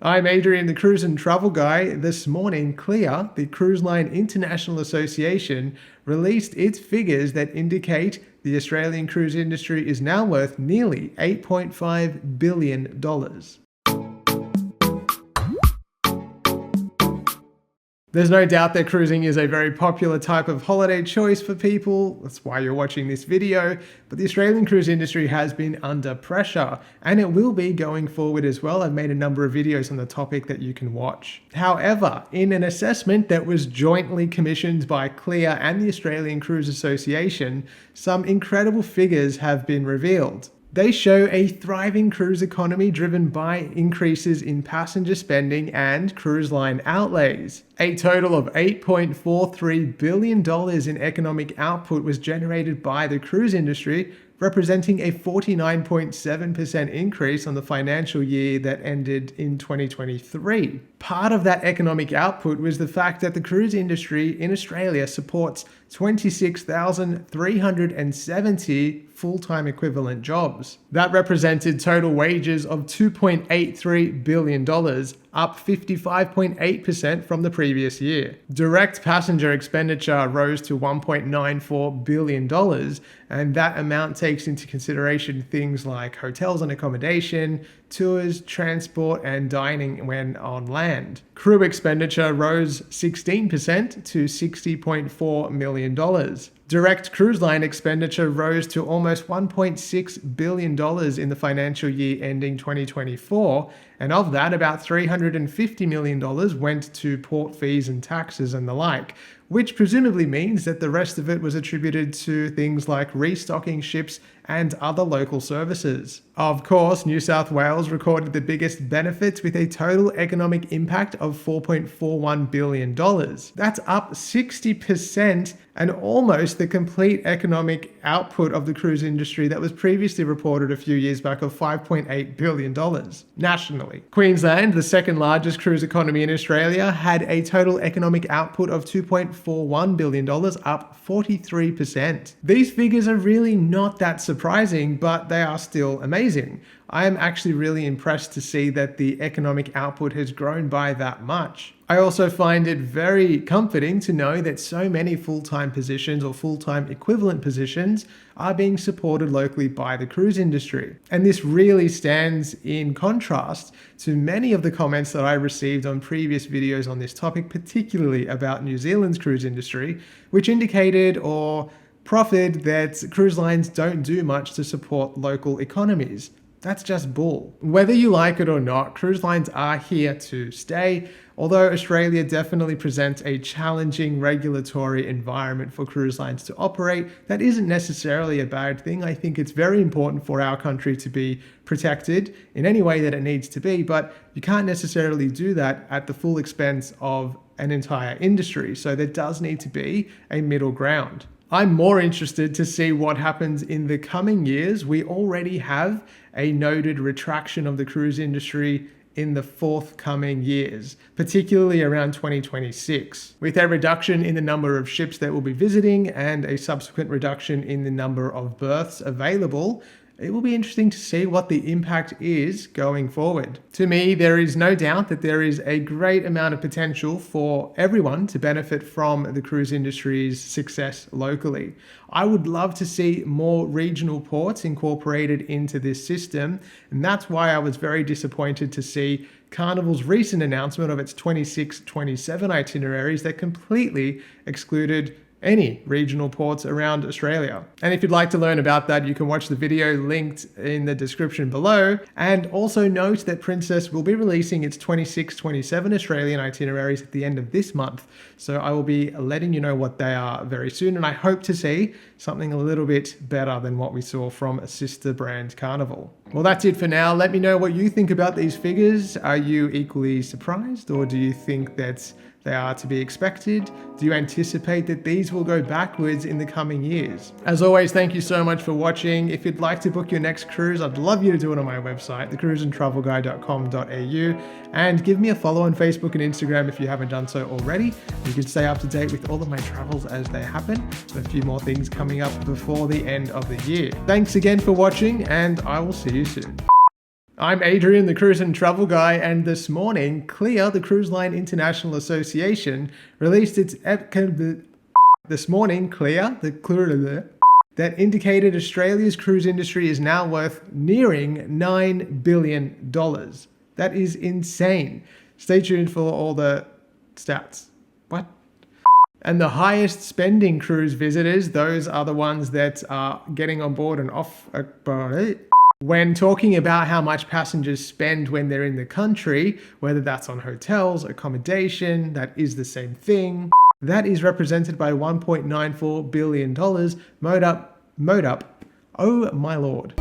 I'm Adrian, the Cruise and Travel Guy. This morning, CLIA, the Cruise Line International Association, released its figures that indicate the Australian cruise industry is now worth nearly $8.5 billion. There's no doubt that cruising is a very popular type of holiday choice for people. That's why you're watching this video. But the Australian cruise industry has been under pressure, and it will be going forward as well. I've made a number of videos on the topic that you can watch. However, in an assessment that was jointly commissioned by CLIA and the Australian Cruise Association, some incredible figures have been revealed. They show a thriving cruise economy driven by increases in passenger spending and cruise line outlays. A total of $8.43 billion in economic output was generated by the cruise industry, representing a 49.7% increase on the financial year that ended in 2023. Part of that economic output was the fact that the cruise industry in Australia supports 26,370 full-time equivalent jobs. That represented total wages of $2.83 billion, up 55.8% from the previous year. Direct passenger expenditure rose to $1.94 billion, and that amount takes into consideration things like hotels and accommodation, tours, transport, and dining when on land. Crew expenditure rose 16% to $60.4 million. Direct cruise line expenditure rose to almost $1.6 billion in the financial year ending 2024, and of that, about $350 million went to port fees and taxes and the like, which presumably means that the rest of it was attributed to things like restocking ships and other local services. Of course, New South Wales recorded the biggest benefits with a total economic impact of $4.41 billion. That's up 60% and almost the complete economic output of the cruise industry that was previously reported a few years back of $5.8 billion nationally. Queensland, the second largest cruise economy in Australia, had a total economic output of $2.41 billion, up 43%. These figures are really not that surprising, but they are still amazing. I am actually really impressed to see that the economic output has grown by that much. I also find it very comforting to know that so many full-time positions or full-time equivalent positions are being supported locally by the cruise industry. And this really stands in contrast to many of the comments that I received on previous videos on this topic, particularly about New Zealand's cruise industry, which indicated or profited that cruise lines don't do much to support local economies. That's just bull. Whether you like it or not, cruise lines are here to stay, although Australia definitely presents a challenging regulatory environment for cruise lines to operate. That isn't necessarily a bad thing. I think it's very important for our country to be protected in any way that it needs to be, but you can't necessarily do that at the full expense of an entire industry. So there does need to be a middle ground. I'm more interested to see what happens in the coming years. We already have a noted retraction of the cruise industry in the forthcoming years, particularly around 2026. With a reduction in the number of ships that will be visiting and a subsequent reduction in the number of berths available, it will be interesting to see what the impact is going forward. To me, there is no doubt that there is a great amount of potential for everyone to benefit from the cruise industry's success locally. I would love to see more regional ports incorporated into this system, and that's why I was very disappointed to see Carnival's recent announcement of its 26-27 itineraries that completely excluded any regional ports around Australia. And if you'd like to learn about that, you can watch the video linked in the description below. And also note that Princess will be releasing its 26-27 Australian itineraries at the end of this month. So I will be letting you know what they are very soon. And I hope to see something a little bit better than what we saw from sister brand Carnival. Well, that's it for now. Let me know what you think about these figures. Are you equally surprised, or do you think that they are to be expected? Do you anticipate that these will go backwards in the coming years? As always, thank you so much for watching. If you'd like to book your next cruise, I'd love you to do it on my website, thecruiseandtravelguy.com.au, and give me a follow on Facebook and Instagram if you haven't done so already. You can stay up to date with all of my travels as they happen, with a few more things coming up before the end of the year. Thanks again for watching, and I will see you soon. I'm Adrian, the Cruise and Travel Guy, and this morning, CLIA, the Cruise Line International Association, released its this morning, CLIA, that indicated Australia's cruise industry is now worth nearing $9 billion. That is insane. Stay tuned for all the stats. What? And the highest spending cruise visitors, those are the ones that are getting on board and off. When talking about how much passengers spend when they're in the country, whether that's on hotels, accommodation, that is the same thing. That is represented by $1.94 billion. Mode up. Oh my lord.